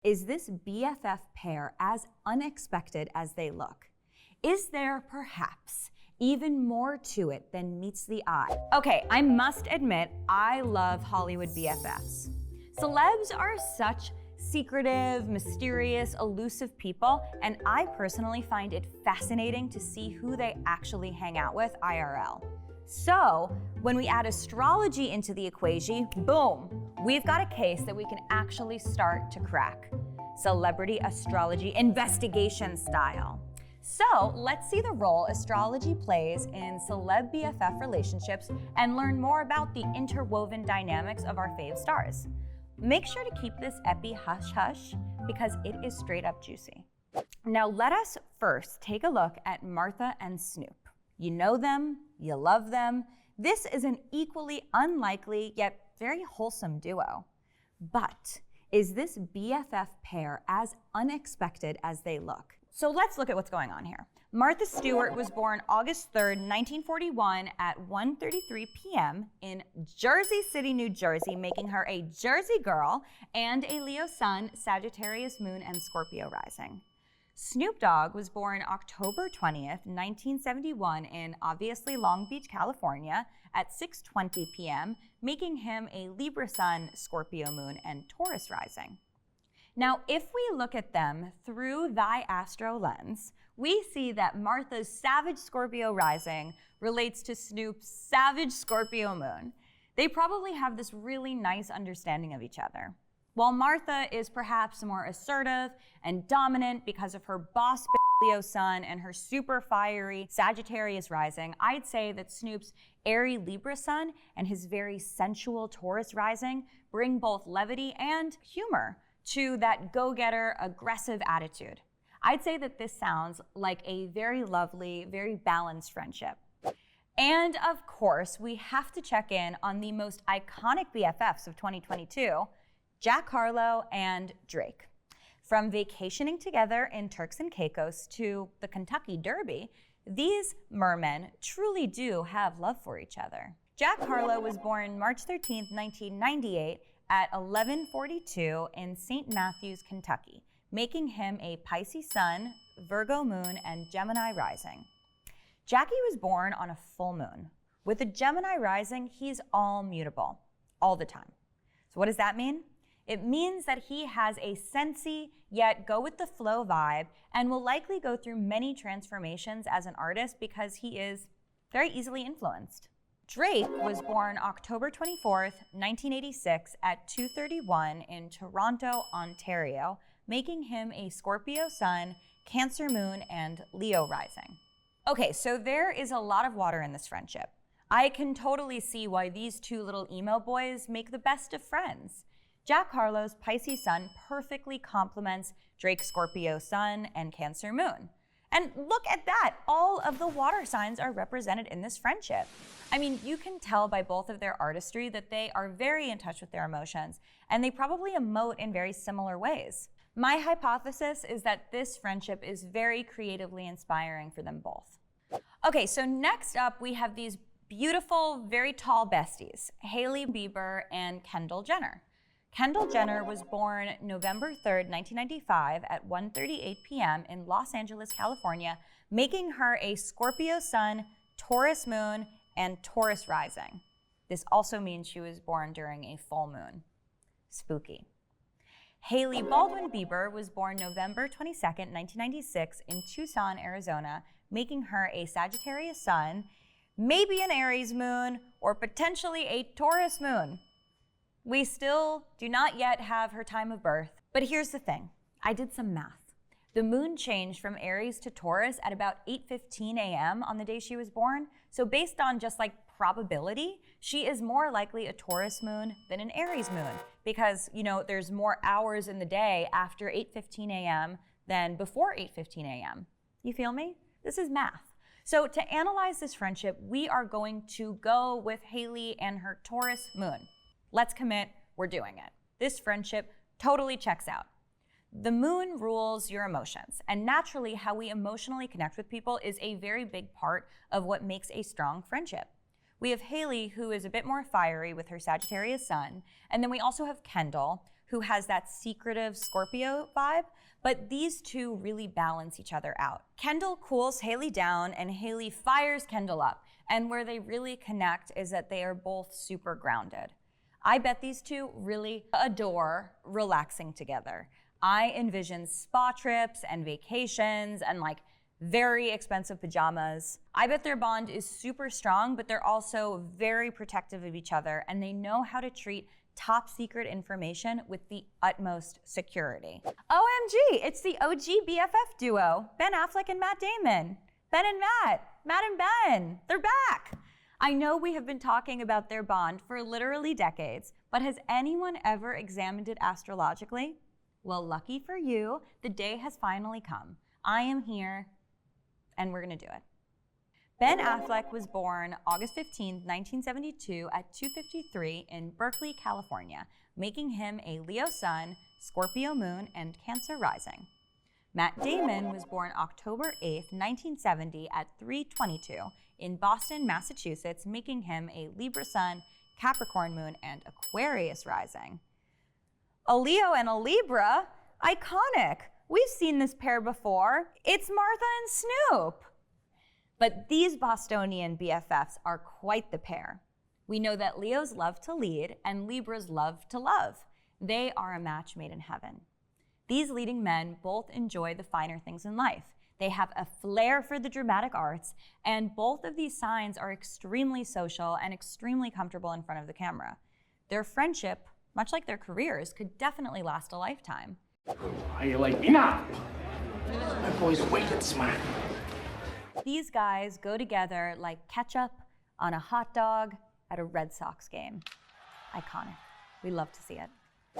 Is this BFF pair as unexpected as they look? Is there perhaps even more to it than meets the eye? Okay, I must admit, I love Hollywood BFFs. Celebs are such secretive, mysterious, elusive people, and I personally find it fascinating to see who they actually hang out with IRL. So, when we add astrology into the equation, boom, we've got a case that we can actually start to crack. Celebrity astrology investigation style. So, let's see the role astrology plays in celeb BFF relationships and learn more about the interwoven dynamics of our fave stars. Make sure to keep this epi hush-hush because it is straight up juicy. Now let us first take a look at Martha and Snoop. You know them, you love them. This is an equally unlikely yet very wholesome duo. But is this BFF pair as unexpected as they look? So let's look at what's going on here. Martha Stewart was born August 3rd, 1941 at 1:33 p.m. in Jersey City, New Jersey, making her a Jersey girl and a Leo sun, Sagittarius moon, and Scorpio rising. Snoop Dogg was born October 20th, 1971 in obviously Long Beach, California at 6:20 p.m., making him a Libra sun, Scorpio moon, and Taurus rising. Now, if we look at them through thy astro lens, we see that Martha's savage Scorpio rising relates to Snoop's savage Scorpio moon. They probably have this really nice understanding of each other. While Martha is perhaps more assertive and dominant because of her boss Leo sun and her super fiery Sagittarius rising, I'd say that Snoop's airy Libra sun and his very sensual Taurus rising bring both levity and humor to that go-getter, aggressive attitude. I'd say that this sounds like a very lovely, very balanced friendship. And of course, we have to check in on the most iconic BFFs of 2022, Jack Harlow and Drake. From vacationing together in Turks and Caicos to the Kentucky Derby, these mermen truly do have love for each other. Jack Harlow was born March 13, 1998 at 11:42 in St. Matthews, Kentucky, making him a Pisces sun, Virgo moon, and Gemini rising. Jackie was born on a full moon. With a Gemini rising, he's all mutable, all the time. So what does that mean? It means that he has a sensy, yet go-with-the-flow vibe and will likely go through many transformations as an artist because he is very easily influenced. Drake was born October 24th, 1986 at 2:31 in Toronto, Ontario, making him a Scorpio sun, Cancer moon, and Leo rising. Okay, so there is a lot of water in this friendship. I can totally see why these two little emo boys make the best of friends. Jack Harlow's Pisces sun perfectly complements Drake's Scorpio sun and Cancer moon. And look at that, all of the water signs are represented in this friendship. I mean, you can tell by both of their artistry that they are very in touch with their emotions, and they probably emote in very similar ways. My hypothesis is that this friendship is very creatively inspiring for them both. Okay, so next up we have these beautiful, very tall besties, Hailey Bieber and Kendall Jenner. Kendall Jenner was born November 3rd, 1995 at 1:38 p.m. in Los Angeles, California, making her a Scorpio sun, Taurus moon, and Taurus rising. This also means she was born during a full moon. Spooky. Hailey Baldwin Bieber was born November 22nd, 1996 in Tucson, Arizona, making her a Sagittarius sun, maybe an Aries moon, or potentially a Taurus moon. We still do not yet have her time of birth, but here's the thing. I did some math. The moon changed from Aries to Taurus at about 8:15 a.m. on the day she was born, so based on just like probability, she is more likely a Taurus moon than an Aries moon because, there's more hours in the day after 8:15 a.m. than before 8:15 a.m. You feel me? This is math. So to analyze this friendship, we are going to go with Hailey and her Taurus moon. Let's commit, we're doing it. This friendship totally checks out. The moon rules your emotions, and naturally how we emotionally connect with people is a very big part of what makes a strong friendship. We have Hailey, who is a bit more fiery with her Sagittarius sun, and then we also have Kendall, who has that secretive Scorpio vibe, but these two really balance each other out. Kendall cools Hailey down and Hailey fires Kendall up. And where they really connect is that they are both super grounded. I bet these two really adore relaxing together. I envision spa trips and vacations and like very expensive pajamas. I bet their bond is super strong, but they're also very protective of each other, and they know how to treat top secret information with the utmost security. OMG, it's the OG BFF duo, Ben Affleck and Matt Damon. Ben and Matt, Matt and Ben, they're back. I know we have been talking about their bond for literally decades, but has anyone ever examined it astrologically? Well, lucky for you, the day has finally come. I am here, and we're gonna do it. Ben Affleck was born August 15, 1972 at 2:53 in Berkeley, California, making him a Leo sun, Scorpio moon, and Cancer rising. Matt Damon was born October 8, 1970 at 3:22 in Boston, Massachusetts, making him a Libra sun, Capricorn moon, and Aquarius rising. A Leo and a Libra, iconic. We've seen this pair before. It's Martha and Snoop. But these Bostonian BFFs are quite the pair. We know that Leos love to lead and Libras love to love. They are a match made in heaven. These leading men both enjoy the finer things in life. They have a flair for the dramatic arts, and both of these signs are extremely social and extremely comfortable in front of the camera. Their friendship, much like their careers, could definitely last a lifetime. Are you like, enough? My boy's wicked smart. These guys go together like ketchup on a hot dog at a Red Sox game. Iconic. We love to see it.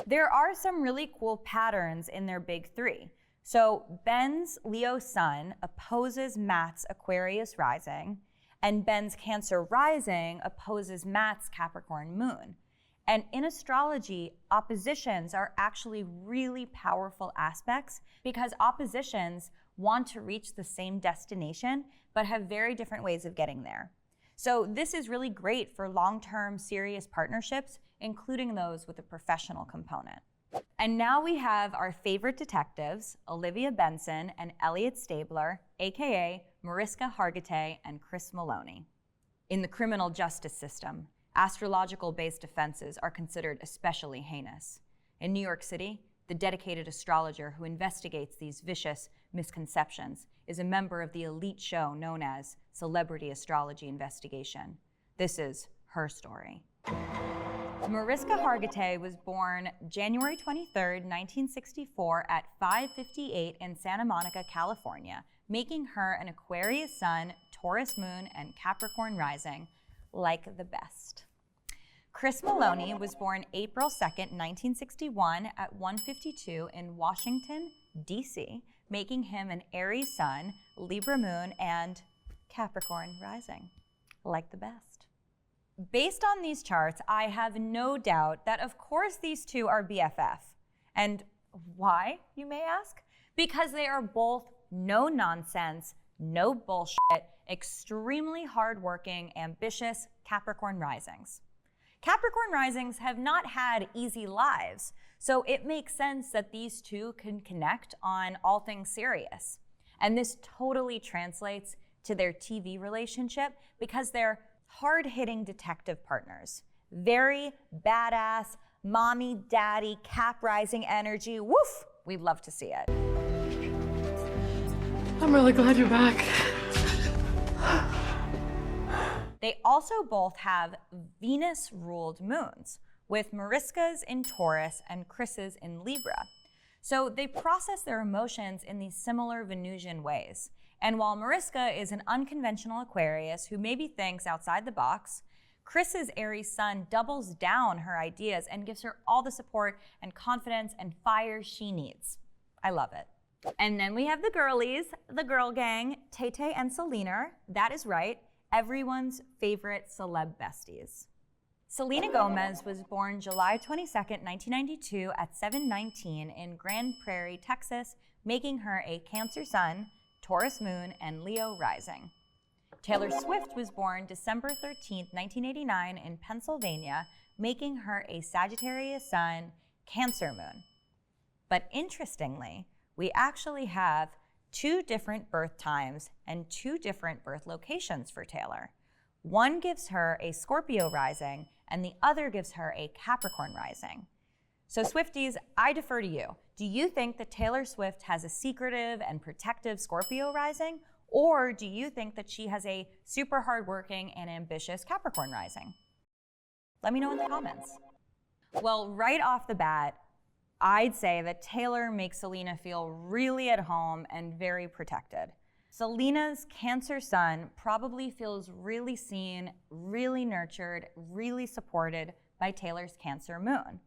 There are some really cool patterns in their big three. So Ben's Leo sun opposes Matt's Aquarius rising, and Ben's Cancer rising opposes Matt's Capricorn moon. And in astrology, oppositions are actually really powerful aspects because oppositions want to reach the same destination, but have very different ways of getting there. So this is really great for long-term serious partnerships, including those with a professional component. And now we have our favorite detectives, Olivia Benson and Elliot Stabler, AKA Mariska Hargitay and Chris Meloni. In the criminal justice system, astrological-based offenses are considered especially heinous. In New York City, the dedicated astrologer who investigates these vicious misconceptions is a member of the elite show known as Celebrity Astrology Investigation. This is her story. Mariska Hargitay was born January 23, 1964 at 5:58 in Santa Monica, California, making her an Aquarius sun, Taurus moon, and Capricorn rising, like the best. Chris Meloni was born April 2nd, 1961 at 1:52 in Washington, D.C., making him an Aries sun, Libra moon, and Capricorn rising, like the best. Based on these charts, I have no doubt that of course these two are BFF. And why, you may ask? Because they are both no nonsense, no bullshit, extremely hardworking, ambitious Capricorn risings. Capricorn risings have not had easy lives, so it makes sense that these two can connect on all things serious. And this totally translates to their TV relationship because they're hard-hitting detective partners. Very badass, mommy, daddy, Cap rising energy. Woof! We'd love to see it. I'm really glad you're back. They also both have Venus-ruled moons, with Mariska's in Taurus and Chris's in Libra. So they process their emotions in these similar Venusian ways. And while Mariska is an unconventional Aquarius who maybe thinks outside the box, Chris's Aries sun doubles down her ideas and gives her all the support and confidence and fire she needs. I love it. And then we have the girlies, the girl gang, Tay Tay and Selena. That is right, everyone's favorite celeb besties. Selena Gomez was born July 22nd, 1992 at 7:19 in Grand Prairie, Texas, making her a Cancer sun, Taurus moon, and Leo rising. Taylor Swift was born December 13th, 1989 in Pennsylvania, making her a Sagittarius sun, Cancer moon. But interestingly, we actually have 2 different birth times and 2 different birth locations for Taylor. One gives her a Scorpio rising and the other gives her a Capricorn rising. So Swifties, I defer to you. Do you think that Taylor Swift has a secretive and protective Scorpio rising? Or do you think that she has a super hardworking and ambitious Capricorn rising? Let me know in the comments. Well, right off the bat, I'd say that Taylor makes Selena feel really at home and very protected. Selena's Cancer sun probably feels really seen, really nurtured, really supported by Taylor's Cancer moon.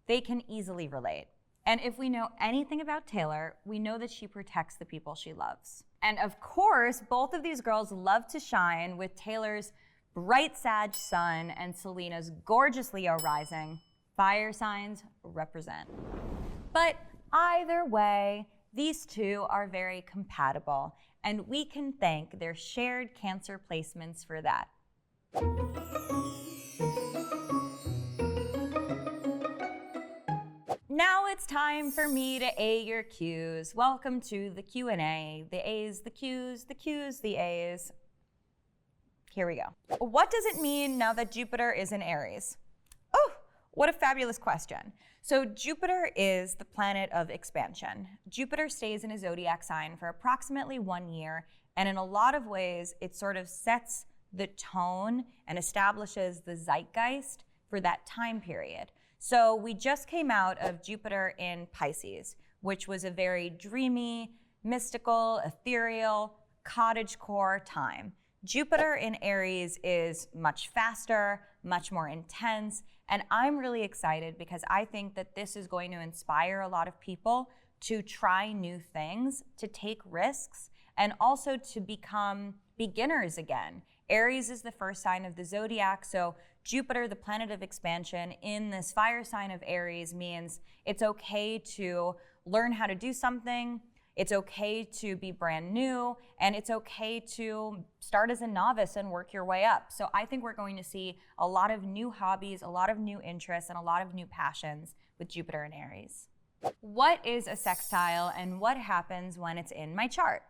They can easily relate. And if we know anything about Taylor, we know that she protects the people she loves. And of course, both of these girls love to shine with Taylor's bright Sag sun and Selena's gorgeous Leo rising. Fire signs represent. But either way, these two are very compatible, and we can thank their shared Cancer placements for that. Now it's time for me to A your Qs. Welcome to the Q&A. The A's, the Qs, the Qs, the A's. Here we go. What does it mean now that Jupiter is in Aries? Oh, what a fabulous question. So Jupiter is the planet of expansion. Jupiter stays in a zodiac sign for approximately 1 year, and in a lot of ways, it sort of sets the tone and establishes the zeitgeist for that time period. So we just came out of Jupiter in Pisces, which was a very dreamy, mystical, ethereal, cottagecore time. Jupiter in Aries is much faster, much more intense, and I'm really excited because I think that this is going to inspire a lot of people to try new things, to take risks, and also to become beginners again. Aries is the first sign of the zodiac, so Jupiter, the planet of expansion, in this fire sign of Aries means it's okay to learn how to do something, it's okay to be brand new, and it's okay to start as a novice and work your way up. So I think we're going to see a lot of new hobbies, a lot of new interests, and a lot of new passions with Jupiter in Aries. What is a sextile and what happens when it's in my chart?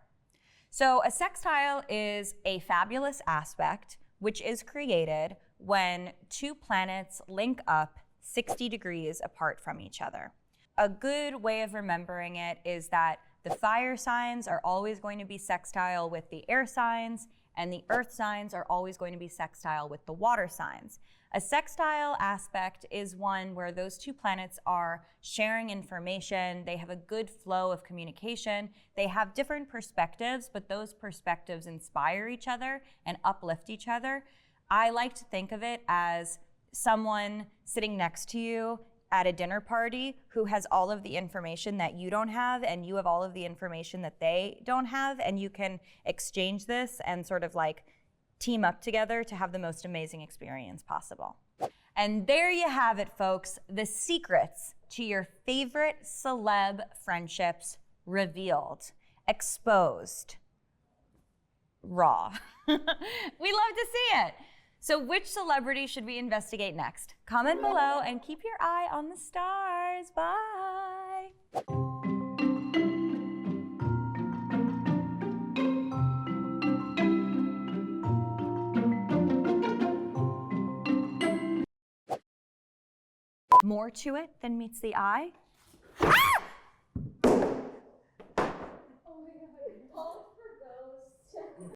So a sextile is a fabulous aspect which is created when 2 planets link up 60 degrees apart from each other. A good way of remembering it is that the fire signs are always going to be sextile with the air signs, and the earth signs are always going to be sextile with the water signs. A sextile aspect is one where those 2 planets are sharing information, they have a good flow of communication, they have different perspectives, but those perspectives inspire each other and uplift each other. I like to think of it as someone sitting next to you at a dinner party who has all of the information that you don't have, and you have all of the information that they don't have, and you can exchange this and sort of like team up together to have the most amazing experience possible. And there you have it, folks, the secrets to your favorite celeb friendships revealed, exposed, raw. We love to see it. So which celebrity should we investigate next? Comment below and keep your eye on the stars. Bye. More to it than meets the eye?